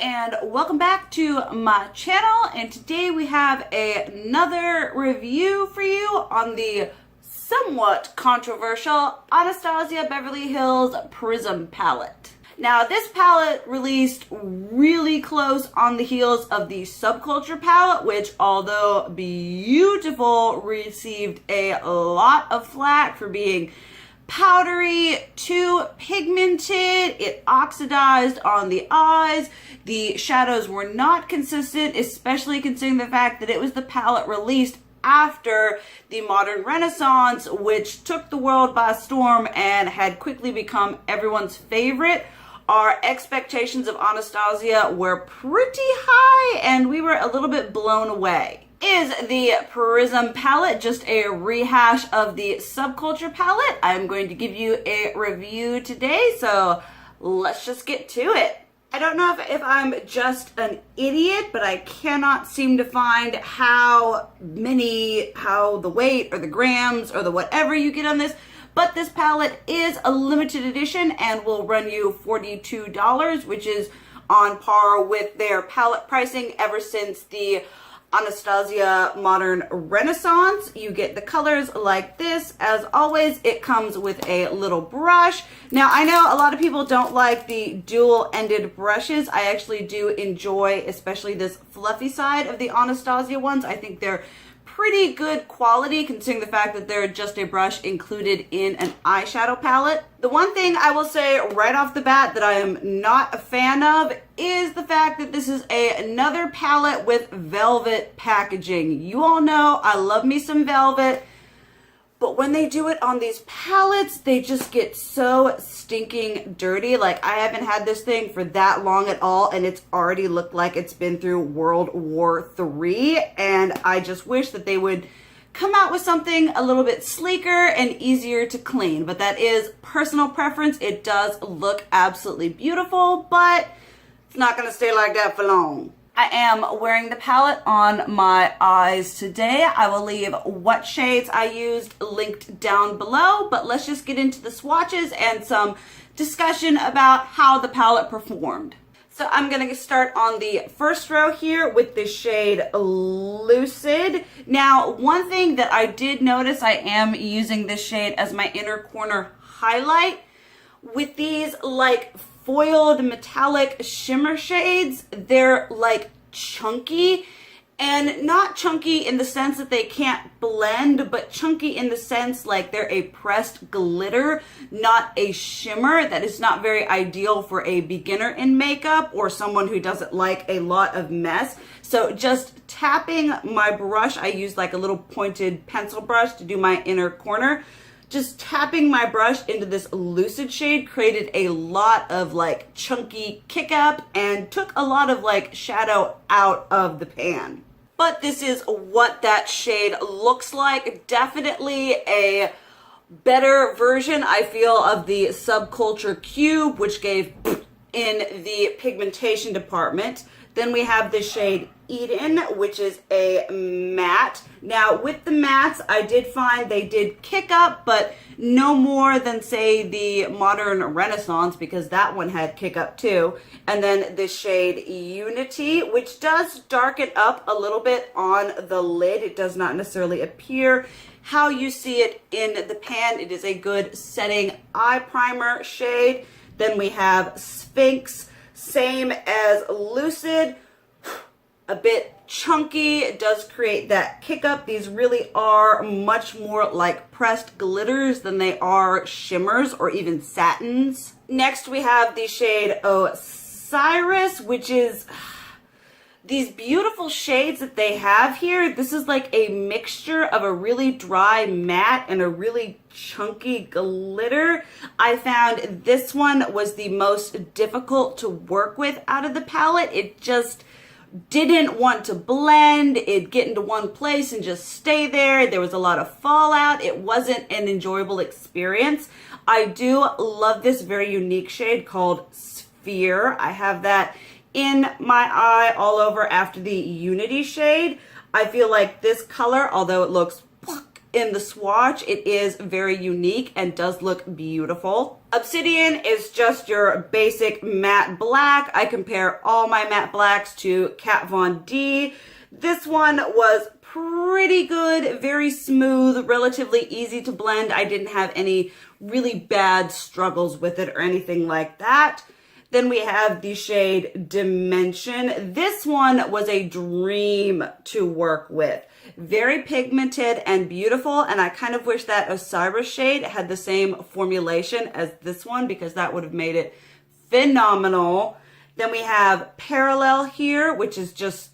and welcome back to my channel, and today we have another review for you on the somewhat controversial Anastasia Beverly Hills Prism palette. Now, this palette released really close on the heels of the Subculture palette, which, although beautiful, received a lot of flack for being powdery, too pigmented, it oxidized on the eyes, the shadows were not consistent, especially considering the fact that it was the palette released after the Modern Renaissance, which took the world by storm and had quickly become everyone's favorite. Our expectations of Anastasia were pretty high, and we were a little bit blown away. Is the Prism palette just a rehash of the Subculture palette? I'm going to give you a review today, so let's just get to it. I don't know if I'm just an idiot, but I cannot seem to find how the weight or the grams or the whatever you get on this. But this palette is a limited edition and will run you $42, which is on par with their palette pricing ever since the Anastasia Modern Renaissance. You get the colors like this. As always, it comes with a little brush. Now, I know a lot of people don't like the dual-ended brushes. I actually do enjoy, especially this fluffy side of the Anastasia ones. I think they're pretty good quality considering the fact that they're just a brush included in an eyeshadow palette. The one thing I will say right off the bat that I am not a fan of is the fact that this is another palette with velvet packaging. You all know I love me some velvet, but when they do it on these palettes, they just get so stinking dirty. Like, I haven't had this thing for that long at all, and it's already looked like it's been through World War III, and I just wish that they would come out with something a little bit sleeker and easier to clean. But that is personal preference. It does look absolutely beautiful, but it's not going to stay like that for long. I am wearing the palette on my eyes today. I will leave what shades I used linked down below, but let's just get into the swatches and some discussion about how the palette performed. So I'm going to start on the first row here with the shade Lucid. Now, one thing that I did notice, I am using this shade as my inner corner highlight. With these like foiled metallic shimmer shades, they're like chunky, and not chunky in the sense that they can't blend, but chunky in the sense like they're a pressed glitter, not a shimmer. That is not very ideal for a beginner in makeup or someone who doesn't like a lot of mess. So just tapping my brush, I use like a little pointed pencil brush to do my inner corner. Just tapping my brush into this Lucid shade created a lot of like chunky kick up and took a lot of like shadow out of the pan. But this is what that shade looks like. Definitely a better version, I feel, of the Subculture Cube, which gave in the pigmentation department. Then we have the shade Eden, which is a matte. Now, with the mattes, I did find they did kick up, but no more than, say, the Modern Renaissance, because that one had kick up too. And then the shade Unity, which does darken up a little bit on the lid. It does not necessarily appear how you see it in the pan. It is a good setting eye primer shade. Then we have Sphinx, same as Lucid, a bit chunky. It does create that kick up. These really are much more like pressed glitters than they are shimmers or even satins. Next we have the shade Osiris, which is these beautiful shades that they have here. This is like a mixture of a really dry matte and a really chunky glitter. I found this one was the most difficult to work with out of the palette. It just didn't want to blend. It'd get into one place and just stay there. There was a lot of fallout. It wasn't an enjoyable experience. I do love this very unique shade called Sphere. I have that in my eye all over after the Unity shade. I feel like this color, although it looks in the swatch, it is very unique and does look beautiful. Obsidian is just your basic matte black. I compare all my matte blacks to Kat Von D. This one was pretty good, very smooth, relatively easy to blend. I didn't have any really bad struggles with it or anything like that. Then we have the shade Dimension. This one was a dream to work with. Very pigmented and beautiful, and I kind of wish that Osiris shade had the same formulation as this one because that would have made it phenomenal. Then we have Parallel here, which is just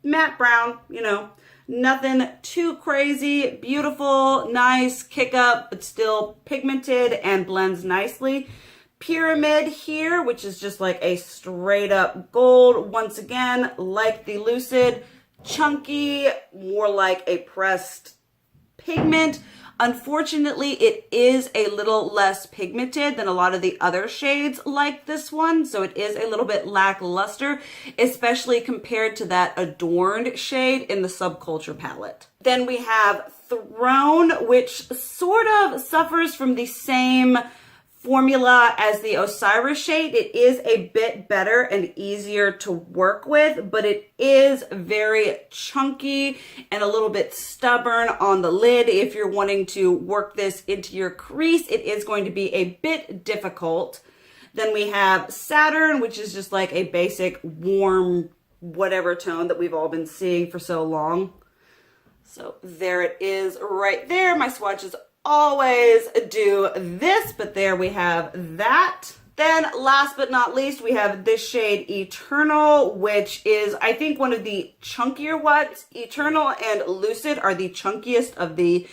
matte brown, you know, nothing too crazy, beautiful, nice kick up, but still pigmented and blends nicely. Pyramid here, which is just like a straight up gold. Once again, like the Lucid, chunky, more like a pressed pigment. Unfortunately, it is a little less pigmented than a lot of the other shades like this one, so it is a little bit lackluster, especially compared to that Adorned shade in the Subculture palette. Then we have Throne, which sort of suffers from the same formula as the Osiris shade. It is a bit better and easier to work with, but it is very chunky and a little bit stubborn on the lid. If you're wanting to work this into your crease, it is going to be a bit difficult. Then we have Saturn, which is just like a basic warm whatever tone that we've all been seeing for so long. So there it is right there. My swatches always do this, but there we have that. Then last but not least, we have this shade Eternal, which is, I think, one of the chunkier ones. Eternal and Lucid are the chunkiest of the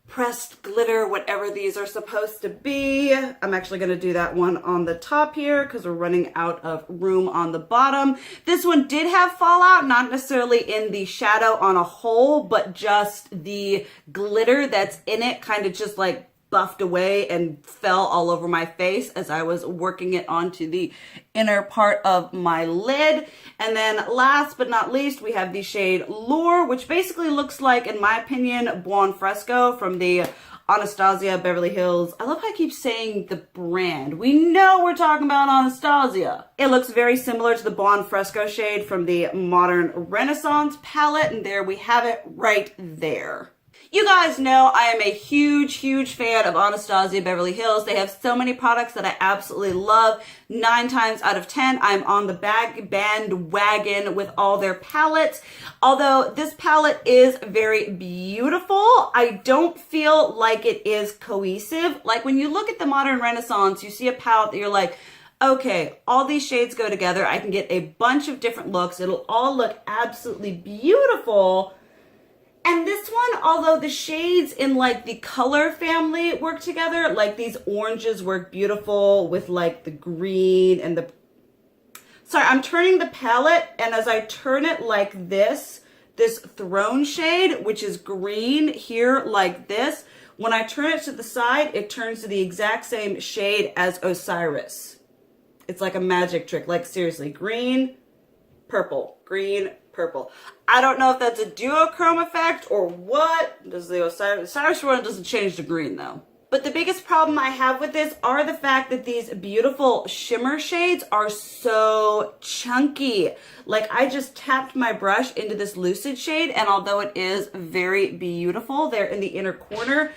pressed glitter, whatever these are supposed to be. I'm actually going to do that one on the top here because we're running out of room on the bottom. This one did have fallout, not necessarily in the shadow on a whole, but just the glitter that's in it kind of just like buffed away and fell all over my face as I was working it onto the inner part of my lid. And then last but not least, we have the shade Lure, which basically looks like, in my opinion, Buon Fresco from the Anastasia Beverly Hills. I love how I keep saying the brand. We know we're talking about Anastasia. It looks very similar to the Buon Fresco shade from the Modern Renaissance palette, and there we have it right there. You guys know I am a huge, huge fan of Anastasia Beverly Hills. They have so many products that I absolutely love. 9 times out of 10, I'm on the bandwagon with all their palettes. Although this palette is very beautiful, I don't feel like it is cohesive. Like when you look at the Modern Renaissance, you see a palette that you're like, okay, all these shades go together. I can get a bunch of different looks. It'll all look absolutely beautiful. And this one, although the shades in like the color family work together, like these oranges work beautiful with like the green and the, sorry, I'm turning the palette, and as I turn it like this Throne shade, which is green here like this, when I turn it to the side, it turns to the exact same shade as Osiris. It's like a magic trick, like seriously, green, purple, green, purple. I don't know if that's a duochrome effect or what. Does the Osiris one doesn't change the green though. But the biggest problem I have with this are the fact that these beautiful shimmer shades are so chunky. Like I just tapped my brush into this Lucid shade, and although it is very beautiful there in the inner corner,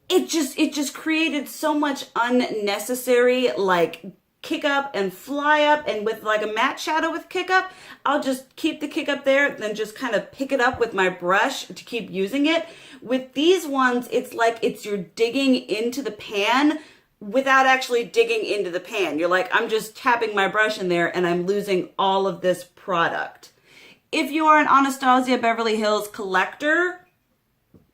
it just created so much unnecessary like kick up and fly up. And with like a matte shadow with kick up, I'll just keep the kick up there, then just kind of pick it up with my brush to keep using it. With these ones, it's like you're digging into the pan without actually digging into the pan. You're like, I'm just tapping my brush in there and I'm losing all of this product. If you are an Anastasia Beverly Hills collector,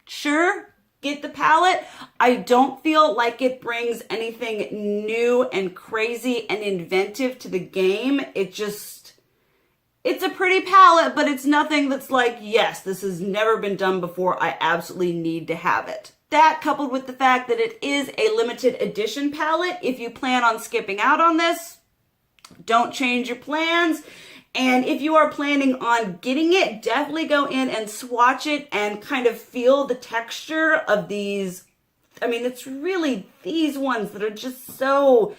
sure, get the palette. I don't feel like it brings anything new and crazy and inventive to the game. It's a pretty palette, but it's nothing that's like, yes, this has never been done before. I absolutely need to have it. That coupled with the fact that it is a limited edition palette, if you plan on skipping out on this, don't change your plans. And if you are planning on getting it, definitely go in and swatch it and kind of feel the texture of these. I mean, it's really these ones that are just so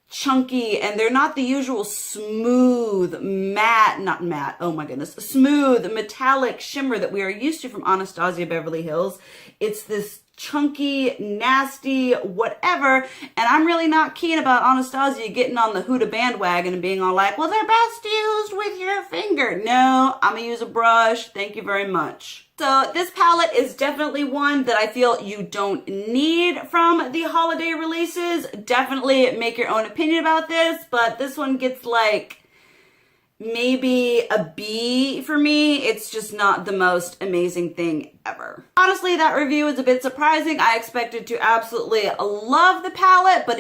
chunky, and they're not the usual smooth, not matte, oh my goodness, smooth, metallic shimmer that we are used to from Anastasia Beverly Hills. It's this chunky, nasty, whatever, and I'm really not keen about Anastasia getting on the Huda bandwagon and being all like, well, they're best used with your finger. No, I'm gonna use a brush. Thank you very much. So this palette is definitely one that I feel you don't need from the holiday releases. Definitely make your own opinion about this, but this one gets like maybe a B for me. It's just not the most amazing thing ever. Honestly, that review is a bit surprising. I expected to absolutely love the palette, but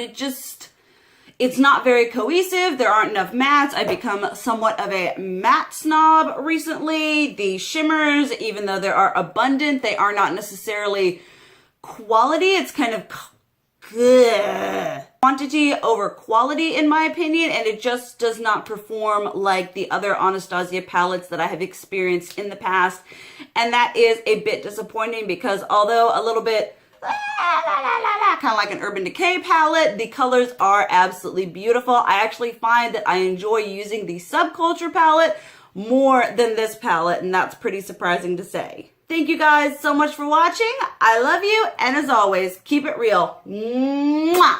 it's not very cohesive. There aren't enough mattes. I've become somewhat of a matte snob recently. The shimmers, even though they are abundant, they are not necessarily quality. It's kind of quantity over quality in my opinion, and it just does not perform like the other Anastasia palettes that I have experienced in the past, and that is a bit disappointing because although a little bit kind of like an Urban Decay palette, the colors are absolutely beautiful. I actually find that I enjoy using the Subculture palette more than this palette, and that's pretty surprising to say. Thank you guys so much for watching. I love you, and as always, keep it real. Mwah!